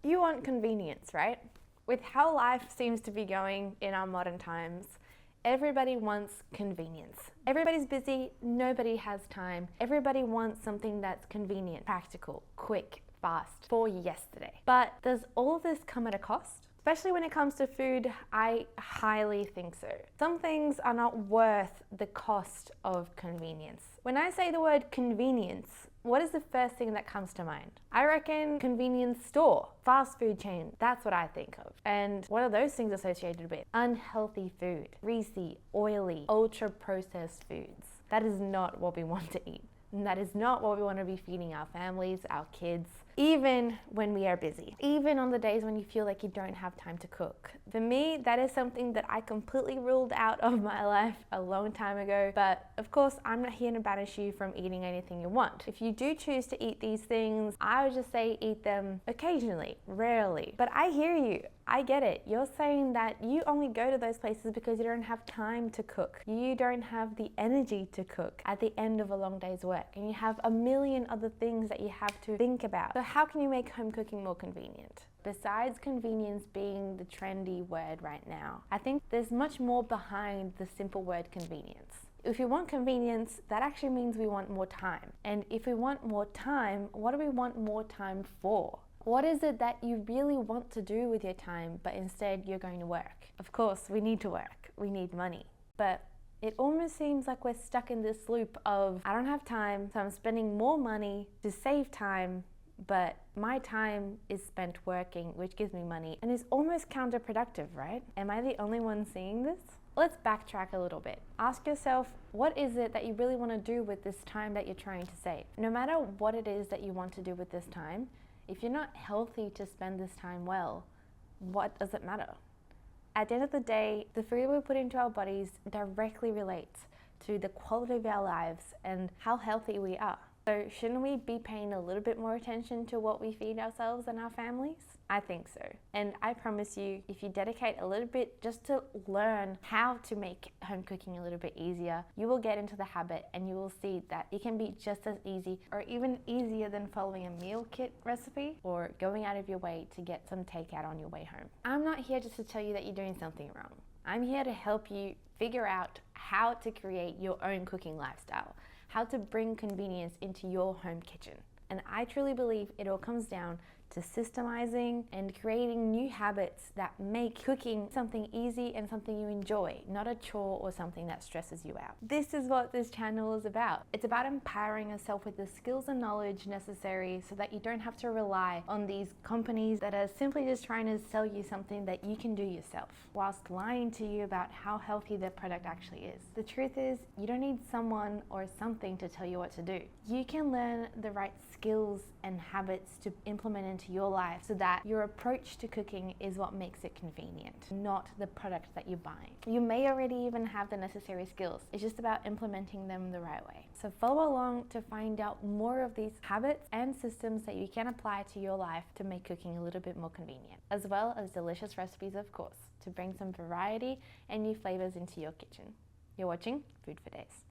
You want convenience, right? With how life seems to be going in our modern times, everybody wants convenience. Everybody's busy, nobody has time. Everybody wants something that's convenient, practical, quick, fast, for yesterday. But does all of this come at a cost? Especially when it comes to food, I highly think so. Some things are not worth the cost of convenience. When I say the word convenience, what is the first thing that comes to mind? I reckon convenience store, fast food chain, that's what I think of. And what are those things associated with? Unhealthy food, greasy, oily, ultra processed foods. That is not what we want to eat. And that is not what we want to be feeding our families, our kids, even when we are busy. Even on the days when you feel like you don't have time to cook. For me, that is something that I completely ruled out of my life a long time ago. But of course, I'm not here to banish you from eating anything you want. If you do choose to eat these things, I would just say eat them occasionally, rarely. But I hear you. I get it. You're saying that you only go to those places because you don't have time to cook. You don't have the energy to cook at the end of a long day's work. And you have a million other things that you have to think about. So how can you make home cooking more convenient? Besides convenience being the trendy word right now, I think there's much more behind the simple word convenience. If we want convenience, that actually means we want more time. And if we want more time, what do we want more time for? What is it that you really want to do with your time, but instead you're going to work? Of course, we need to work. We need money. But it almost seems like we're stuck in this loop of, I don't have time, so I'm spending more money to save time, but my time is spent working, which gives me money, and is almost counterproductive, right? Am I the only one seeing this? Let's backtrack a little bit. Ask yourself, what is it that you really want to do with this time that you're trying to save? No matter what it is that you want to do with this time, if you're not healthy to spend this time well, what does it matter? At the end of the day, the food we put into our bodies directly relates to the quality of our lives and how healthy we are. So shouldn't we be paying a little bit more attention to what we feed ourselves and our families? I think so. And I promise you, if you dedicate a little bit just to learn how to make home cooking a little bit easier, you will get into the habit and you will see that it can be just as easy or even easier than following a meal kit recipe or going out of your way to get some takeout on your way home. I'm not here just to tell you that you're doing something wrong. I'm here to help you figure out how to create your own cooking lifestyle, how to bring convenience into your home kitchen. And I truly believe it all comes down to systemizing and creating new habits that make cooking something easy and something you enjoy, not a chore or something that stresses you out. This is what this channel is about. It's about empowering yourself with the skills and knowledge necessary so that you don't have to rely on these companies that are simply just trying to sell you something that you can do yourself, whilst lying to you about how healthy their product actually is. The truth is, you don't need someone or something to tell you what to do. You can learn the right skills and habits to implement into your life so that your approach to cooking is what makes it convenient, not the product that you're buying. You may already even have the necessary skills. It's just about implementing them the right way. So follow along to find out more of these habits and systems that you can apply to your life to make cooking a little bit more convenient, as well as delicious recipes, of course, to bring some variety and new flavors into your kitchen. You're watching Food for Days.